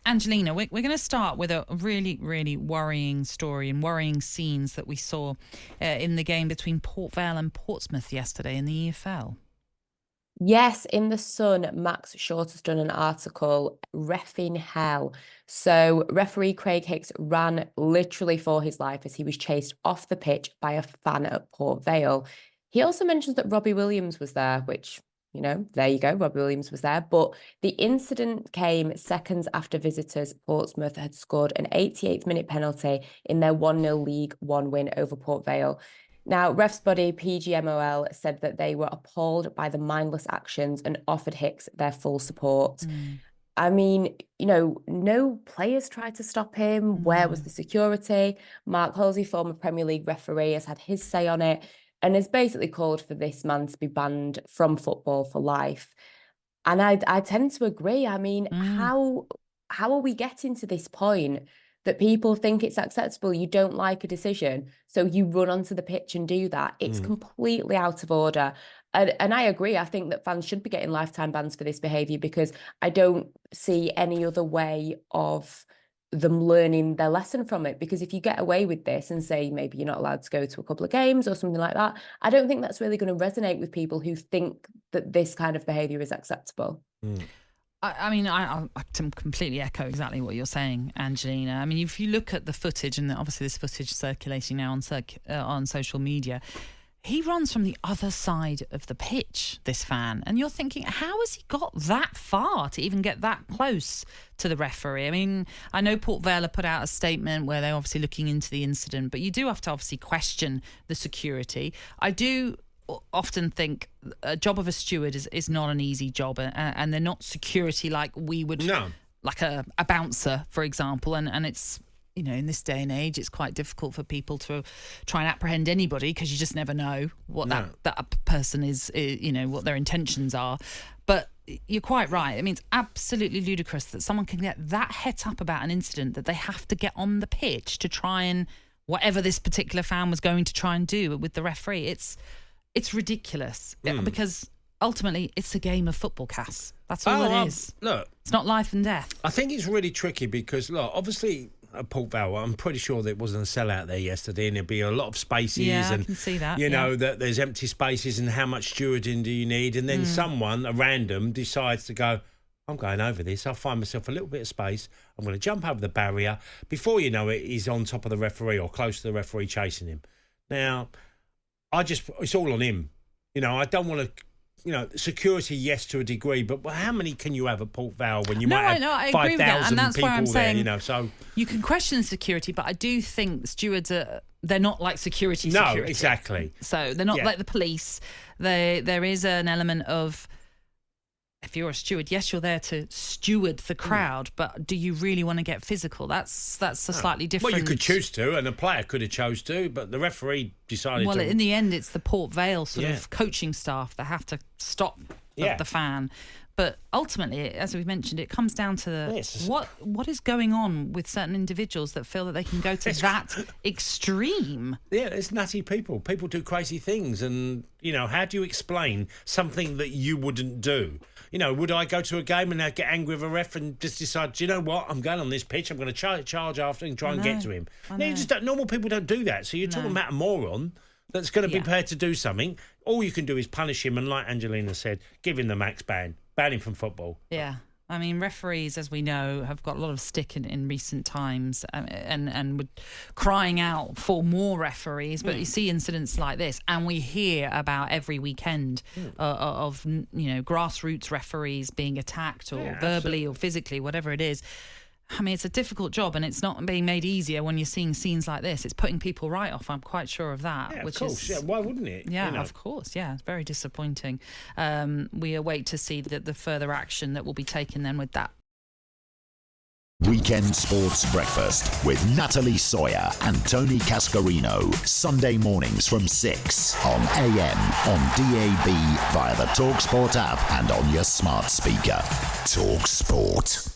Angelina, we're going to start with a really, really worrying story and worrying scenes that we saw in the game between Port Vale and Portsmouth yesterday in the EFL. Yes, in The Sun, Max Short has done an article, Reffing Hell. So referee Craig Hicks ran literally for his life as he was chased off the pitch by a fan at Port Vale. He also mentions that Robbie Williams was there, which, there you go, Robbie Williams was there. But the incident came seconds after visitors Portsmouth had scored an 88th minute penalty in their 1-0 League One win over Port Vale. Now, ref's body, PGMOL, said that they were appalled by the mindless actions and offered Hicks their full support. I mean, no players tried to stop him. Where was the security? Mark Halsey, former Premier League referee, has had his say on it and has basically called for this man to be banned from football for life. And I tend to agree. I mean, how are we getting to this point that people think it's acceptable? You don't like a decision, so you run onto the pitch and do that. It's completely out of order. And I agree. I think that fans should be getting lifetime bans for this behaviour because I don't see any other way of them learning their lesson from it. Because if you get away with this and say maybe you're not allowed to go to a couple of games or something like that, I don't think that's really going to resonate with people who think that this kind of behaviour is acceptable. I mean, I completely echo exactly what you're saying, Angelina. I mean, if you look at the footage, and obviously this footage circulating now on social media, he runs from the other side of the pitch, this fan, and you're thinking, how has he got that far to even get that close to the referee? I mean, I know Port Vale put out a statement where they're obviously looking into the incident, but you do have to obviously question the security. I do often think a job of a steward is not an easy job, and they're not security like we would, like a bouncer, for example, and it's, in this day and age, it's quite difficult for people to try and apprehend anybody because you just never know what that person is, what their intentions are. But you're quite right. I mean, it's absolutely ludicrous that someone can get that het up about an incident that they have to get on the pitch to try and whatever this particular fan was going to try and do with the referee. It's ridiculous because ultimately it's a game of football, Cass. That's all it is. Look, it's not life and death. I think it's really tricky because, look, obviously at Port Vale, I'm pretty sure there wasn't a sellout there yesterday and there'd be a lot of spaces. Yeah, and, I can see that. That there's empty spaces and how much stewarding do you need? And then someone, a random, decides to go, I'm going over this. I'll find myself a little bit of space. I'm going to jump over the barrier. Before you know it, he's on top of the referee or close to the referee chasing him. Now, it's all on him. I don't want to, security, yes, to a degree, but how many can you have at Port Vale when you might have 5,000 people there, so... You can question security, but I do think stewards they're not like security. No, exactly. So they're not like the police. There is an element of, if you're a steward, yes, you're there to steward the crowd, but do you really want to get physical? That's a slightly different... Well, you could choose to, and a player could have chose to, but the referee decided to... Well, in the end, it's the Port Vale sort of coaching staff that have to stop the fan. But ultimately, as we mentioned, it comes down to what is going on with certain individuals that feel that they can go to that extreme. Yeah, it's nutty people. People do crazy things, and, how do you explain something that you wouldn't do? Would I go to a game and get angry with a ref and just decide, do you know what, I'm going on this pitch, I'm going to charge after and try and get to him? No, normal people don't do that. So you're talking about a moron that's going to be prepared to do something. All you can do is punish him and, like Angelina said, give him the max ban him from football. Yeah. I mean, referees, as we know, have got a lot of stick in recent times and were crying out for more referees. But you see incidents like this, and we hear about every weekend of grassroots referees being attacked or verbally or physically, whatever it is. I mean, it's a difficult job, and it's not being made easier when you're seeing scenes like this. It's putting people right off. I'm quite sure of that. Yeah, of course. Yeah, why wouldn't it? Yeah, of course. Yeah, it's very disappointing. We await to see the further action that will be taken then with that. Weekend Sports Breakfast with Natalie Sawyer and Tony Cascarino. Sunday mornings from 6 on AM, on DAB, via the talkSPORT app and on your smart speaker. talkSPORT.